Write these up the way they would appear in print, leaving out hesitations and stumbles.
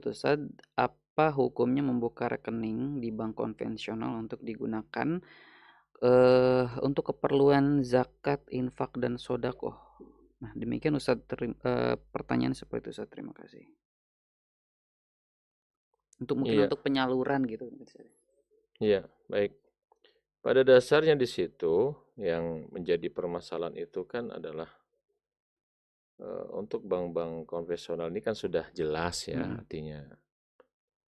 Ustaz, apa hukumnya membuka rekening di bank konvensional untuk digunakan, untuk keperluan zakat, infak, dan shodaqoh? Nah, demikian Ustaz, pertanyaan seperti itu Ustaz, terima kasih. Mungkin Iya, untuk penyaluran gitu. iya, baik. Pada dasarnya di situ yang menjadi permasalahan itu kan adalah untuk bank-bank konvensional ini kan sudah jelas ya, Mhm, artinya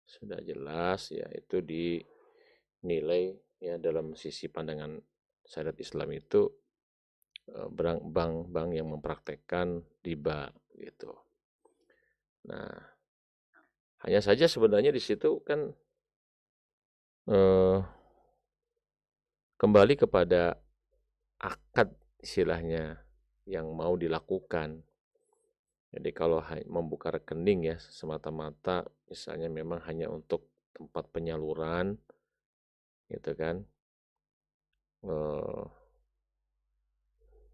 sudah jelas ya itu dinilai ya dalam sisi pandangan syariat Islam itu bank-bank yang mempraktekkan riba gitu. Nah, hanya saja sebenarnya di situ kan eh, kembali kepada akad istilahnya yang mau dilakukan. Jadi kalau membuka rekening ya semata-mata misalnya memang hanya untuk tempat penyaluran gitu kan. Eh,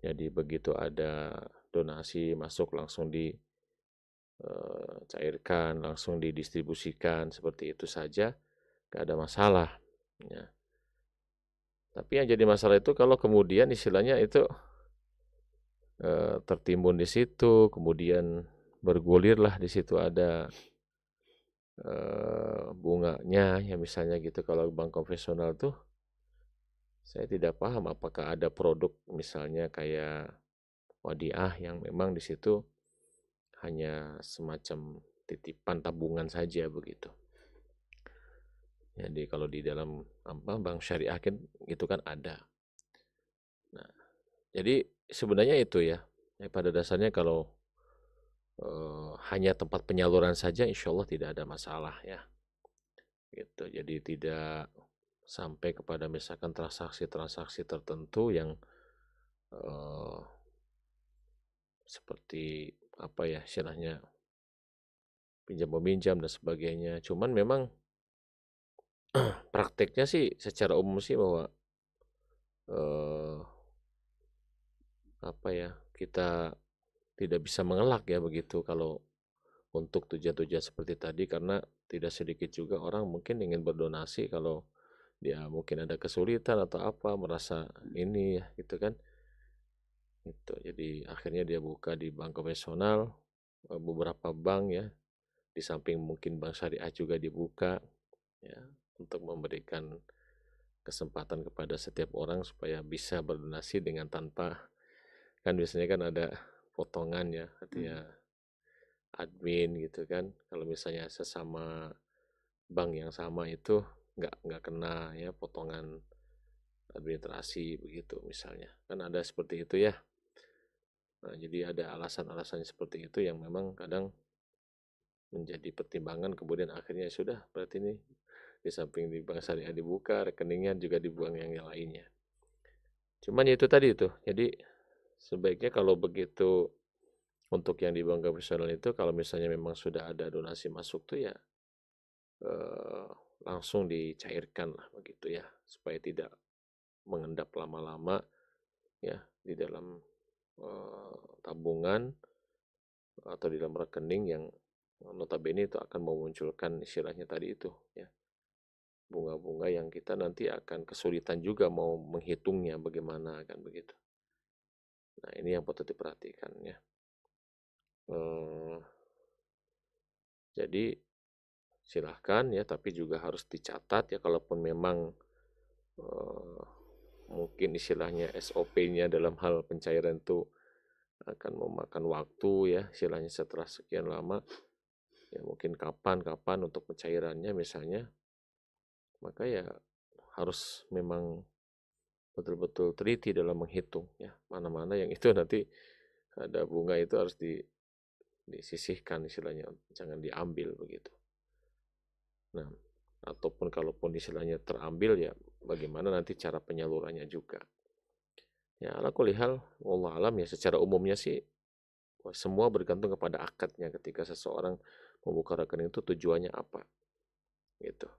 jadi begitu ada donasi masuk langsung dicairkan, langsung didistribusikan seperti itu saja, gak ada masalah. Ya. Tapi yang jadi masalah itu kalau kemudian istilahnya itu tertimbun di situ, kemudian bergulirlah di situ ada bunganya ya misalnya gitu kalau bank konvensional tuh saya tidak paham apakah ada produk misalnya kayak wadiah yang memang di situ hanya semacam titipan tabungan saja begitu. Jadi kalau di dalam apa bank syariah kan itu kan ada. Nah, jadi sebenarnya itu ya. Pada dasarnya kalau hanya tempat penyaluran saja insya Allah tidak ada masalah ya. Gitu. Jadi tidak sampai kepada misalkan transaksi-transaksi tertentu yang eh, seperti apa ya istilahnya pinjam meminjam dan sebagainya. Cuman memang prakteknya sih secara umum sih bahwa eh, apa ya kita tidak bisa mengelak ya begitu kalau untuk tujuan-tujuan seperti tadi karena tidak sedikit juga orang mungkin ingin berdonasi kalau dia mungkin ada kesulitan atau apa merasa ini ya gitu kan itu jadi akhirnya dia buka di bank konvensional beberapa bank ya di samping mungkin bank syariah juga dibuka ya untuk memberikan kesempatan kepada setiap orang supaya bisa berdonasi dengan tanpa kan biasanya kan ada potongan ya artinya mhm. admin gitu kan kalau misalnya sesama bank yang sama itu nggak kena ya potongan administrasi begitu misalnya kan ada seperti itu ya. Nah, jadi ada alasan-alasan seperti itu yang memang kadang menjadi pertimbangan kemudian akhirnya sudah berarti ini di samping di bank syariah dibuka rekeningnya juga di bank yang lainnya. Cuman ya itu tadi itu. Jadi sebaiknya kalau begitu untuk yang di bank konvensional itu kalau misalnya memang sudah ada donasi masuk tuh ya eh, langsung dicairkan lah begitu ya supaya tidak mengendap lama-lama ya di dalam tabungan atau di dalam rekening yang notabene itu akan memunculkan istilahnya tadi itu ya bunga-bunga yang kita nanti akan kesulitan juga mau menghitungnya bagaimana kan begitu. Nah ini yang patut diperhatikan ya. Eh, jadi silahkan ya tapi juga harus dicatat ya kalaupun memang eh, mungkin istilahnya SOP-nya dalam hal pencairan itu akan memakan waktu ya istilahnya setelah sekian lama ya mungkin kapan-kapan untuk pencairannya misalnya maka ya harus memang betul-betul teliti dalam menghitung ya mana-mana yang itu nanti ada bunga itu harus disisihkan istilahnya jangan diambil begitu. Nah, ataupun kalaupun istilahnya terambil ya bagaimana nanti cara penyalurannya juga. Ya ala kulihal wallah alam ya secara umumnya sih semua bergantung kepada akadnya ketika seseorang membuka rekening itu tujuannya apa gitu.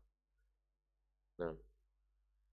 Nah,